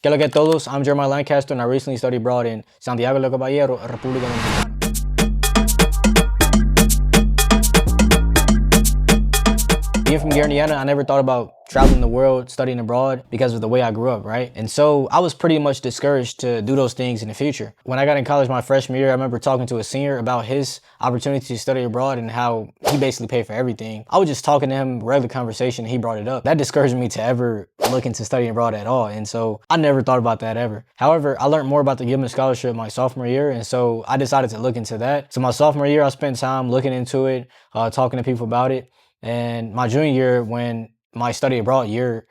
¿Qué lo que todos? I'm Jeremiah Lancaster, and I recently studied abroad in Santiago de Caballero, República Dominicana. Being from Guyana, I never thought about traveling the world, studying abroad because of the way I grew up, right? And so I was pretty much discouraged to do those things in the future. When I got in college my freshman year, I remember talking to a senior about his opportunity to study abroad and how he basically paid for everything. I was just talking to him, regular conversation, and he brought it up. That discouraged me to ever look into studying abroad at all. And so I never thought about that ever. However, I learned more about the Gilman Scholarship my sophomore year. And so I decided to look into that. So my sophomore year, I spent time looking into it, talking to people about it. And my junior year, when my study abroad year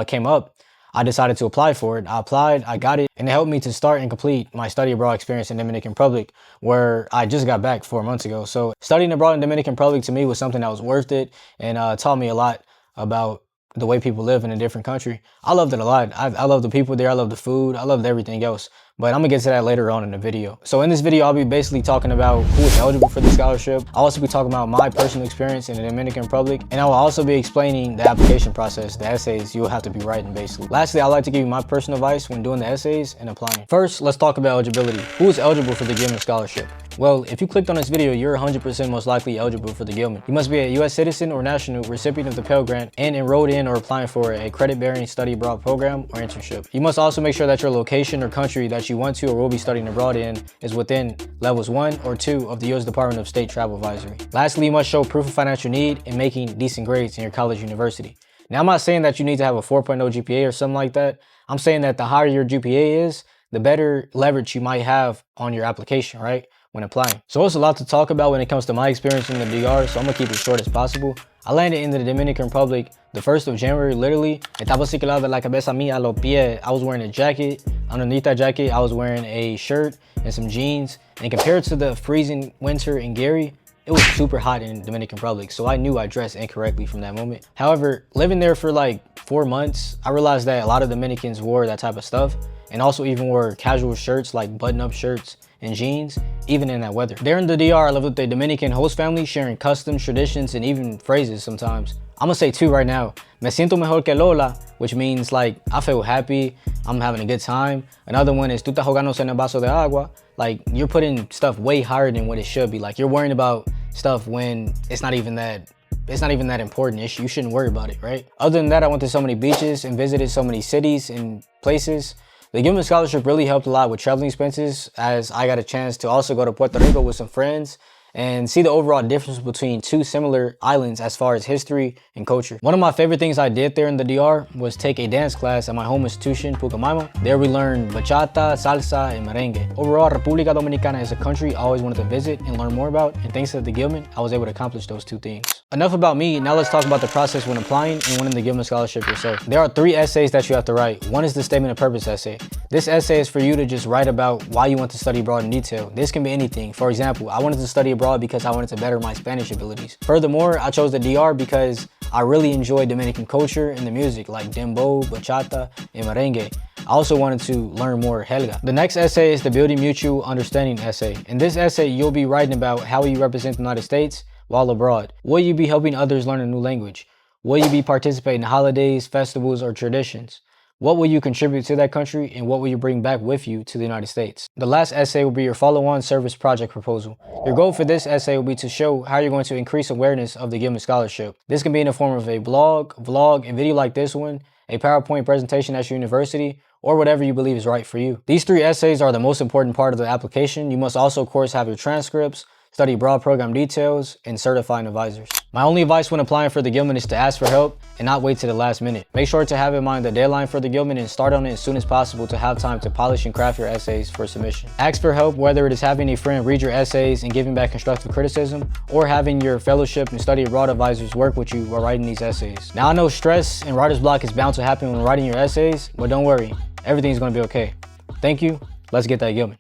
came up, I decided to apply for it. I applied, I got it, and it helped me to start and complete my study abroad experience in Dominican Republic, where I just got back 4 months ago. So studying abroad in Dominican Republic to me was something that was worth it, and taught me a lot about the way people live in a different country. I loved it a lot. I love the people there, I love the food, I loved everything else. But I'm gonna get to that later on in the video. So in this video, I'll be basically talking about who is eligible for the scholarship. I'll also be talking about my personal experience in the Dominican Republic. And I will also be explaining the application process, the essays you'll have to be writing basically. Lastly, I'd like to give you my personal advice when doing the essays and applying. First, let's talk about eligibility. Who is eligible for the Gilman Scholarship? Well, if you clicked on this video, you're 100% most likely eligible for the Gilman. You must be a U.S. citizen or national recipient of the Pell Grant and enrolled in or applying for a credit-bearing study abroad program or internship. You must also make sure that your location or country that you want to or will be studying abroad in is within levels 1 or 2 of the U.S. Department of State Travel Advisory. Lastly, you must show proof of financial need and making decent grades in your college or university. Now, I'm not saying that you need to have a 4.0 GPA or something like that. I'm saying that the higher your GPA is, the better leverage you might have on your application, right? When applying. So it's a lot to talk about when it comes to my experience in the DR, so I'm gonna keep it short as possible. I landed in the Dominican Republic the 1st of January, literally. Estaba ciclado de la cabeza mía a los pies. I was wearing a jacket. Underneath that jacket, I was wearing a shirt and some jeans. And compared to the freezing winter in Gary, it was super hot in Dominican Republic, so I knew I dressed incorrectly from that moment. However, living there for like 4 months, I realized that a lot of Dominicans wore that type of stuff and also even wore casual shirts like button-up shirts and jeans, even in that weather. There in the DR, I lived with a Dominican host family, sharing customs, traditions, and even phrases sometimes. I'm gonna say 2 right now. Me siento mejor que Lola, which means like, I feel happy, I'm having a good time. Another one is, tú estás jugando en el vaso de agua. Like, you're putting stuff way higher than what it should be. Like, you're worrying about stuff when it's not even that important issue. You shouldn't worry about it, right? Other than that, I went to so many beaches and visited so many cities and places. The Gilman Scholarship really helped a lot with traveling expenses, as I got a chance to also go to Puerto Rico with some friends and see the overall difference between 2 similar islands as far as history and culture. One of my favorite things I did there in the DR was take a dance class at my home institution, Pucamaima. There we learned bachata, salsa, and merengue. Overall, República Dominicana is a country I always wanted to visit and learn more about, and thanks to the Gilman, I was able to accomplish those 2 things. Enough about me, now let's talk about the process when applying and winning the Gilman Scholarship yourself. There are 3 essays that you have to write. One is the statement of purpose essay. This essay is for you to just write about why you want to study abroad in detail. This can be anything. For example, I wanted to study abroad because I wanted to better my Spanish abilities. Furthermore, I chose the DR because I really enjoy Dominican culture and the music like dembow, bachata, and merengue. I also wanted to learn more Helga. The next essay is the Building Mutual Understanding essay. In this essay, you'll be writing about how you represent the United States while abroad. Will you be helping others learn a new language? Will you be participating in holidays, festivals, or traditions? What will you contribute to that country, and what will you bring back with you to the United States? The last essay will be your follow-on service project proposal. Your goal for this essay will be to show how you're going to increase awareness of the Gilman Scholarship. This can be in the form of a blog, vlog, and video like this one, a PowerPoint presentation at your university, or whatever you believe is right for you. These 3 essays are the most important part of the application. You must also, of course, have your transcripts, study abroad program details, and certifying advisors. My only advice when applying for the Gilman is to ask for help and not wait to the last minute. Make sure to have in mind the deadline for the Gilman and start on it as soon as possible to have time to polish and craft your essays for submission. Ask for help, whether it is having a friend read your essays and giving back constructive criticism, or having your fellowship and study abroad advisors work with you while writing these essays. Now, I know stress and writer's block is bound to happen when writing your essays, but don't worry, everything's gonna be okay. Thank you, let's get that Gilman.